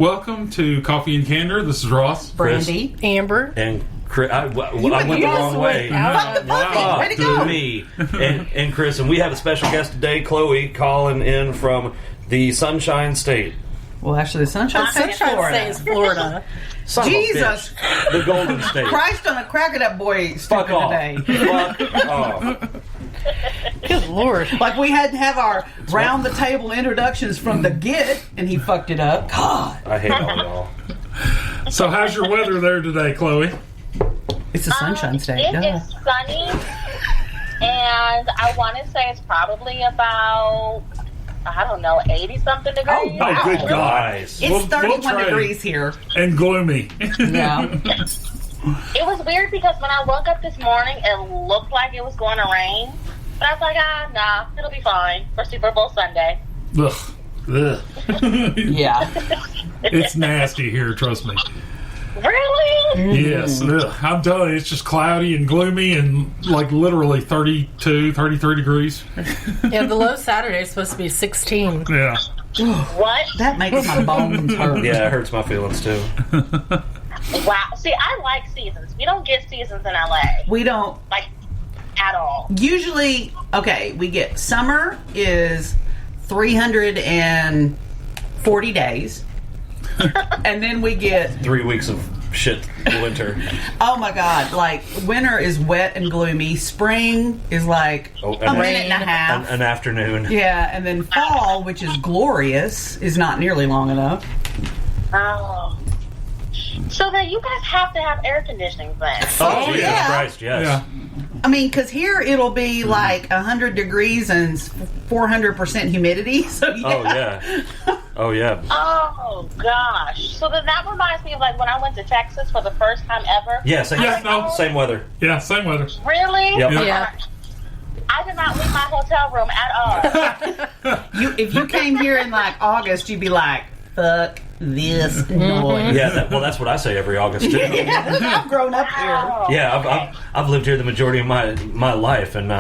Welcome to Coffee and Candor. This is Ross. Brandy. Amber. And Chris. I went the wrong way. Way to go. Me. And Chris. And we have a special guest today, Chloe, calling in from the Sunshine State. Well, actually, the Sunshine State's Florida. Is Florida. Son of a Jesus. bitch. The Golden State. Christ on a crack it up boy Fuck stupid off. today. Fuck off. Good Lord. Like we had to have our round the table introductions from the get, and he fucked it up. God. I hate all y'all. So, how's your weather there today, Chloe? It's a Sunshine State. It is sunny, and I want to say it's probably about, I don't know, 80-something degrees. Oh, wow. Oh, good God. Nice. It's We'll 31 trade. degrees here. And gloomy. Yeah. It was weird because when I woke up this morning, it looked like it was going to rain. But I was like, nah, it'll be fine for Super Bowl Sunday. Ugh. Ugh. Yeah. It's nasty here, trust me. Really? Yes. Ugh. I'm telling you, it's just cloudy and gloomy and like literally 32, 33 degrees. Yeah, the low Saturday is supposed to be 16. Yeah. What? That makes my bones hurt. Yeah, it hurts my feelings too. Wow. See, I like seasons. We don't get seasons in LA. We don't. Like, at all. Usually, okay, we get summer is 340 days. And then we get, 3 weeks of shit winter. oh my God, like winter is wet and gloomy. Spring is like Oh, a and minute and a half. An afternoon. Yeah, and then fall, which is glorious, is not nearly long enough. Oh. So then you guys have to have air conditioning then. Oh, Jesus yeah. Christ, yes. Yeah. I mean, because here it'll be like 100 degrees and 400% humidity. So yeah. Oh, yeah. Oh, yeah. Oh, gosh. So then that reminds me of like when I went to Texas for the first time ever. Yeah, same, Yeah, no. same weather. Yeah, same weather. Really? Yep. Yeah. I did not leave my hotel room at all. If you came here in like August, you'd be like, fuck this noise. Yeah, that's what I say every August, too. Yeah, I've grown up here. Oh, Yeah, okay. I've lived here the majority of my life, and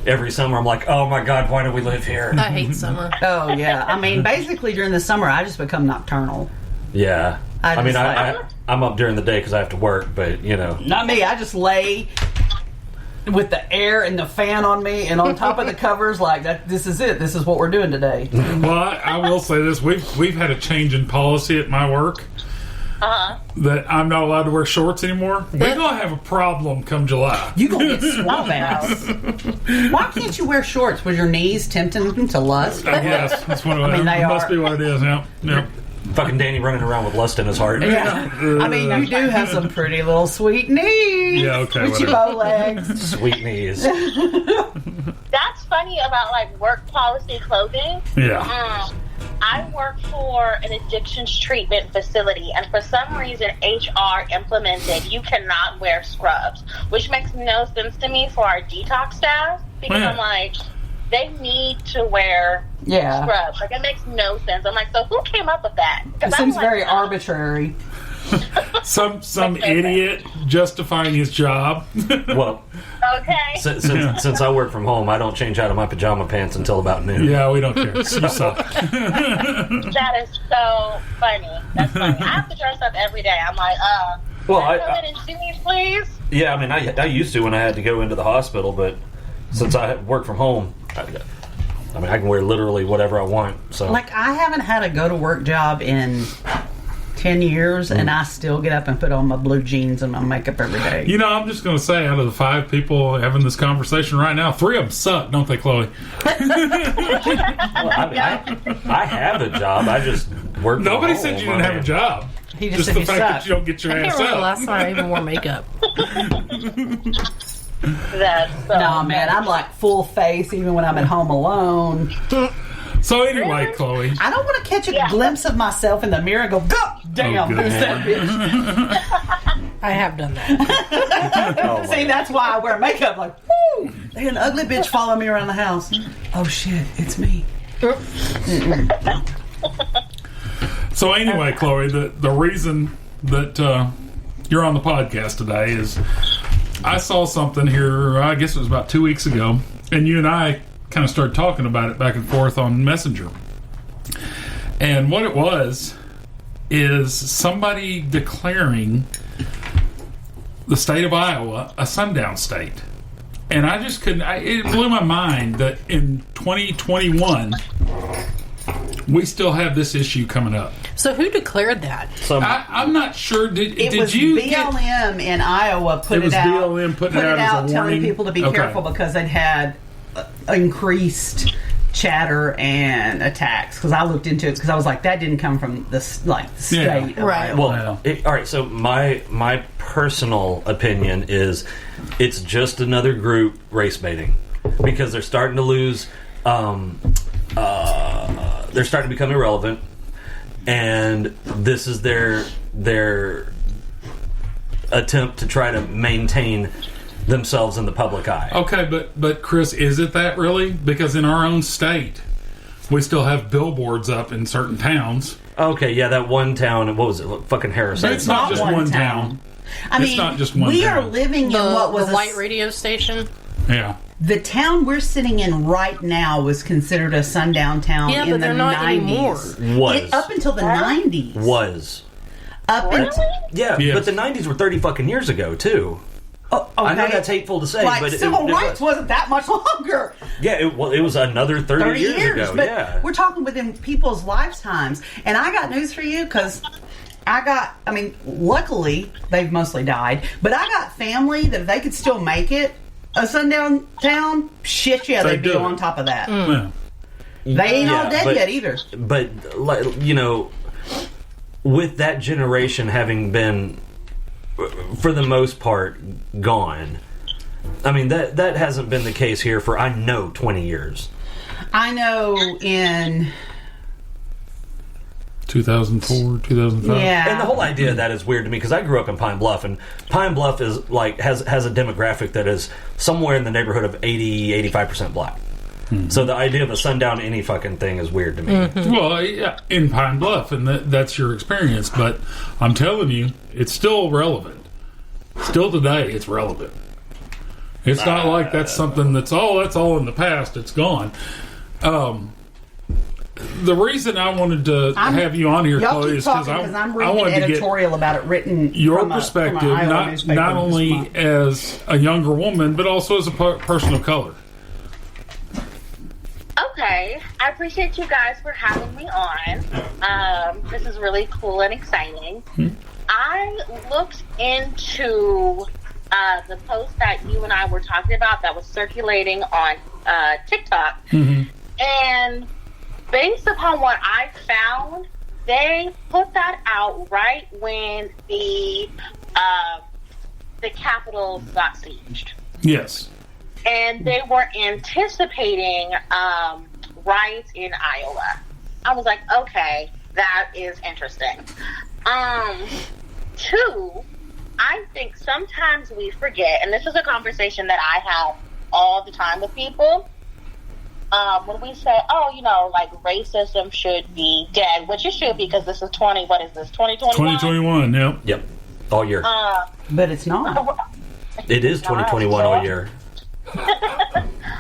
every summer I'm like, oh my God, why do we live here? I hate summer. Oh, yeah. I mean, basically during the summer, I just become nocturnal. Yeah. I mean, just I'm up during the day because I have to work, but, you know. Not me. I just lay with the air and the fan on me and on top of the covers like that. This is it. This is what we're doing today. Well, I will say this: we've had a change in policy at my work that I'm not allowed to wear shorts anymore. We're gonna have a problem come July. You gonna get swamp ass. Why can't you wear shorts? Was your knees tempting them to lust? I guess that's what I mean, they must are. be what it is. Yeah, yeah. Fucking Danny running around with lust in his heart. Yeah. I mean, you do have some pretty little sweet knees. Yeah, okay, With your whatever. bow legs. Sweet knees. That's funny about like work policy clothing. Yeah. I work for an addictions treatment facility, and for some reason, HR implemented you cannot wear scrubs, which makes no sense to me for our detox staff because Yeah. I'm like, they need to wear Yeah. scrubs. Like, it makes no sense. I'm like, so who came up with that? 'Cause It I'm seems like, very no. arbitrary. Some idiot justifying his job. Well, Okay. since I work from home, I don't change out of my pajama pants until about noon. Yeah, we don't care. You suck. That is so funny. That's funny. I have to dress up every day. I'm like, Well, can I come in and see me, please? Yeah, I mean, I used to when I had to go into the hospital, but since I work from home, I mean, I can wear literally whatever I want. So, Like, I haven't had a go-to-work job in 10 years, and I still get up and put on my blue jeans and my makeup every day. You know, I'm just going to say, out of the 5 people having this conversation right now, 3 of them suck, don't they, Chloe? well, I have a job. I just work. From Nobody home. said you didn't have a job. He Just said the you fact suck. that you don't get your I can't ass remember the up. last time I even wore makeup. That's so No, man, I'm like full face even when I'm at home alone. So anyway, Chloe. I don't want to catch a glimpse of myself in the mirror and go, God damn, Oh, good there's that bitch. I have done that. Oh, See, that's why I wear makeup. Like, whoo, there's an ugly bitch following me around the house. Oh, shit, it's me. So anyway, Chloe, the reason that you're on the podcast today is I saw something here, I guess it was about 2 weeks ago, and you and I kind of started talking about it back and forth on Messenger. And what it was is somebody declaring the state of Iowa a sundown state. And I just couldn't, it blew my mind that in 2021, we still have this issue coming up. So who declared that? I'm not sure. It Did was you BLM in Iowa put it out. BLM putting it out as a warning? Telling people to be careful because they'd had increased chatter and attacks. Because I looked into it because I was like, that didn't come from the state. Of right. Iowa. Well, all right. So my personal opinion is it's just another group race baiting because they're starting to lose. They're starting to become irrelevant, and this is their attempt to try to maintain themselves in the public eye. Okay, but Chris, is it that really? Because in our own state, we still have billboards up in certain towns. Okay, yeah, that one town. What was it? Fucking Harrison. But it's not just one town. I mean, it's not just one we town. are living in what was the light radio station. Yeah. The town we're sitting in right now was considered a sundown town Yeah, in but the they're not 90s. anymore. Was. Up until the 90s. Was. Up until... Yeah, Yes. but the 90s were 30 fucking years ago, too. Oh, okay. I know that's hateful to say, like, but civil it rights wasn't that much longer. Yeah, it was another 30 years ago. But Yeah. we're talking within people's lifetimes. And I got news for you because luckily, they've mostly died. But I got family that if they could still make it a sundown town, shit, yeah, they'd be on top of that. Yeah. They ain't all dead but- yet either. But, you know, with that generation having been, for the most part, gone, I mean, that hasn't been the case here for, I know, 20 years. I know in... 2004, 2005. Yeah. And the whole idea of that is weird to me because I grew up in Pine Bluff, and Pine Bluff is like has a demographic that is somewhere in the neighborhood of 80-85% black. So the idea of a sundown any fucking thing is weird to me. Well, yeah, in Pine Bluff, and that's your experience. But I'm telling you, it's still relevant. Still today, it's relevant. It's not like that's something that's all in the past. It's gone. The reason I wanted to have you on here, Y'all Chloe, keep is talking because because I'm I reading wanted an to get editorial about it written your from perspective, from an Iowa newspaper not this only month. as a younger woman, but also as a person of color. Okay, I appreciate you guys for having me on. This is really cool and exciting. I looked into the post that you and I were talking about that was circulating on TikTok, and based upon what I found, they put that out right when the Capitol got sieged. Yes. And they were anticipating riots in Iowa. I was like, okay, that is interesting. Two, I think sometimes we forget, and this is a conversation that I have all the time with people, when we say, oh, you know, like racism should be dead, which it should be because this is 2021? 2021, yep. Yep, all year. But it's not. It is 2021 all year.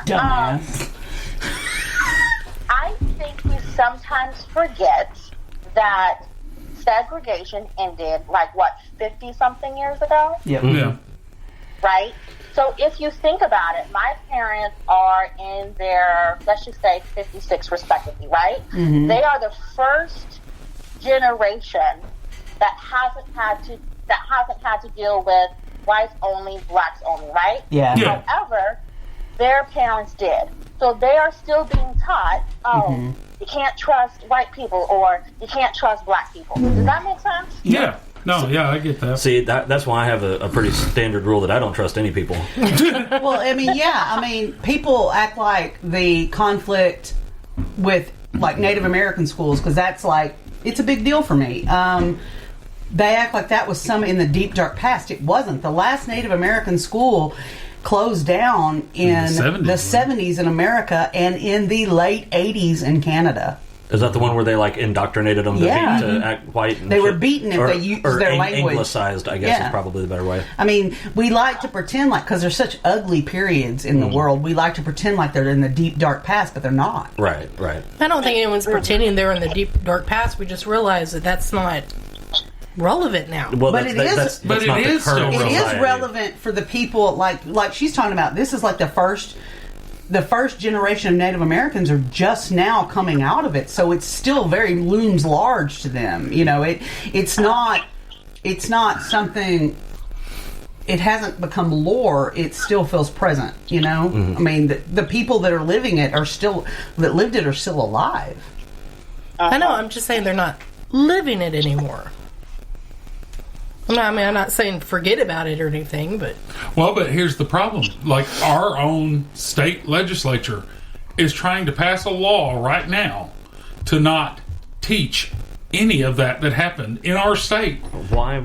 Dumbass. I think we sometimes forget that segregation ended, 50-something years ago? Yep. Yeah. Right? So if you think about it, my parents are in their, let's just say 56 respectively, right? They are the first generation that hasn't had to deal with whites only, blacks only, right? Yeah. Yeah. However, their parents did. So they are still being taught, you can't trust white people or you can't trust black people. Does that make sense? Yeah. No, yeah, I get that. See, that's why I have a pretty standard rule that I don't trust any people. Well, I mean, people act like the conflict with Native American schools, because that's it's a big deal for me. They act like that was some in the deep dark past. It wasn't. The last Native American school closed down in the 70s in America and in the late 80s in Canada. Is that the one where they like indoctrinated them to act white? And they were shit? beaten if they used their language. Anglicized, I guess, is probably the better way. I mean, we like to pretend like, because there's such ugly periods in the world, we like to pretend like they're in the deep, dark past, but they're not. Right. I don't think anyone's pretending they're in the deep, dark past. We just realize that that's not relevant now. Well, But it is society. relevant for the people like she's talking about. This is like the first generation of Native Americans are just now coming out of it, so it's still very looms large to them. You know, it's not something. It hasn't become lore. It still feels present. You know, I mean, the people that are living it that lived it are still alive. I know. I'm just saying they're not living it anymore. I'm not saying forget about it or anything, but... Well, but here's the problem. Like, our own state legislature is trying to pass a law right now to not teach any of that happened in our state. Why?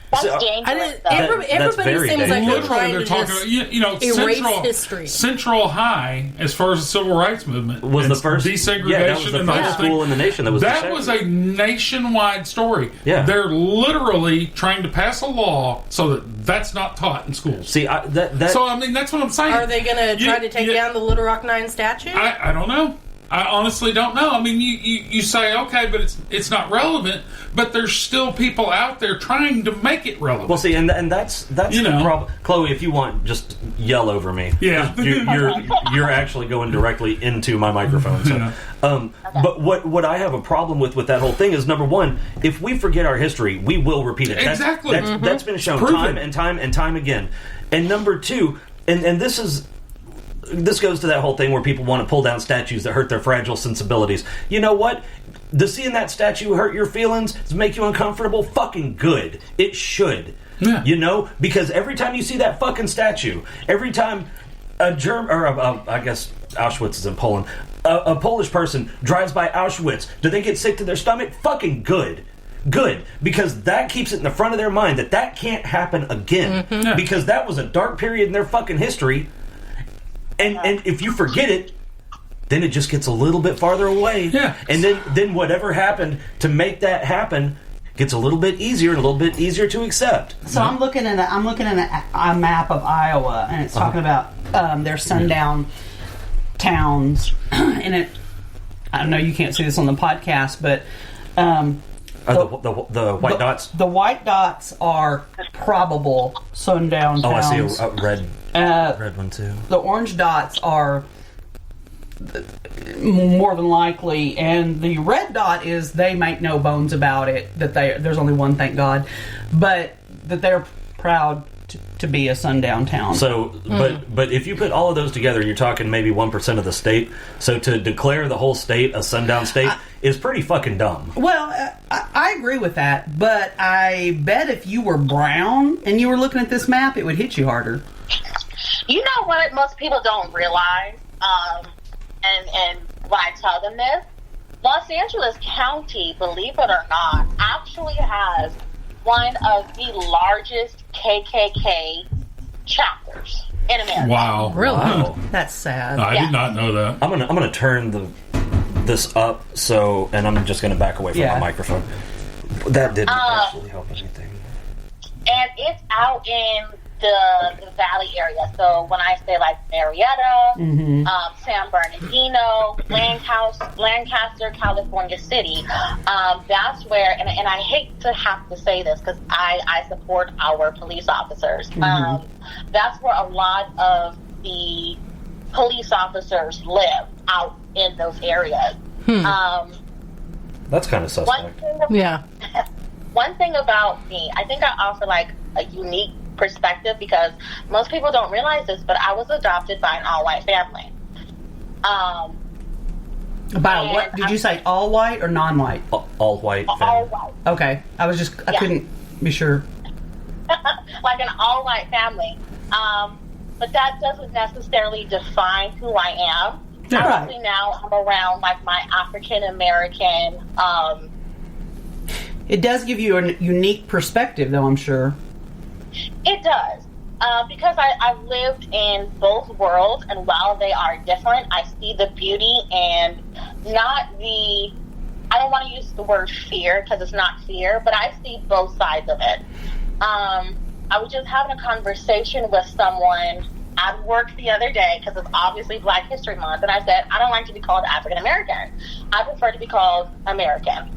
That's dangerous. Everybody seems like they're trying to talking just erase history. Central High, as far as the civil rights movement, was the first desegregation. that was the first school in the nation that was that was a nationwide story. Yeah, they're literally trying to pass a law so that that's not taught in schools. See, so I mean, that's what I'm saying. Are they going to try to take down the Little Rock 9 statue? I don't know. I honestly don't know. I mean, you say, okay, but it's not relevant, but there's still people out there trying to make it relevant. Well, see, and that's the problem. Chloe, if you want, just yell over me. Yeah. You're actually going directly into my microphone. So. Yeah. But what I have a problem with that whole thing is, number one, if we forget our history, we will repeat it. Exactly. That's been shown time and time and time again. And number two, and this goes to that whole thing where people want to pull down statues that hurt their fragile sensibilities. You know what? Does seeing that statue hurt your feelings? Does it make you uncomfortable? Fucking good. It should. Yeah. You know? Because every time you see that fucking statue, every time I guess Auschwitz is in Poland, a Polish person drives by Auschwitz, do they get sick to their stomach? Fucking good. Good, because that keeps it in the front of their mind that can't happen again. Yeah. Because that was a dark period in their fucking history. And if you forget it, then it just gets a little bit farther away. Yeah. And then whatever happened to make that happen gets a little bit easier and a little bit easier to accept. So I'm looking at a map of Iowa, and it's talking about their sundown towns. And I know you can't see this on the podcast, but the white dots. The white dots are probable sundown towns. Oh, I see a red one too. The orange dots are more than likely, and the red dot is they make no bones about it that there's only one, thank God, but that they're proud to be a sundown town. So, but if you put all of those together, you're talking maybe 1% of the state. So to declare the whole state a sundown state is pretty fucking dumb. Well, I agree with that, but I bet if you were brown and you were looking at this map, it would hit you harder. You know what most people don't realize, and when I tell them this, Los Angeles County, believe it or not, actually has one of the largest KKK chapters in America. Wow. Really? Wow. That's sad. I did not know that. I'm gonna turn this up, and I'm just gonna back away from my microphone. That didn't actually help anything. And it's out in the Valley area. So when I say like Marietta, San Bernardino, Lancaster, California City, that's where, and I hate to have to say this because I support our police officers. That's where a lot of the police officers live, out in those areas. That's kind of suspect. One thing about me, I think I offer like a unique perspective because most people don't realize this, but I was adopted by an all-white family. About what? Did you say all white or non-white? All white. All white. Okay. I couldn't be sure. Like an all-white family. But that doesn't necessarily define who I am. Yeah, obviously now I'm around like my African American. It does give you a unique perspective, though, I'm sure. It does. Because I've lived in both worlds, and while they are different, I see the beauty and not the, I don't want to use the word fear because it's not fear, but I see both sides of it. I was just having a conversation with someone at work the other day because it's obviously Black History Month, and I said, I don't like to be called African American. I prefer to be called American.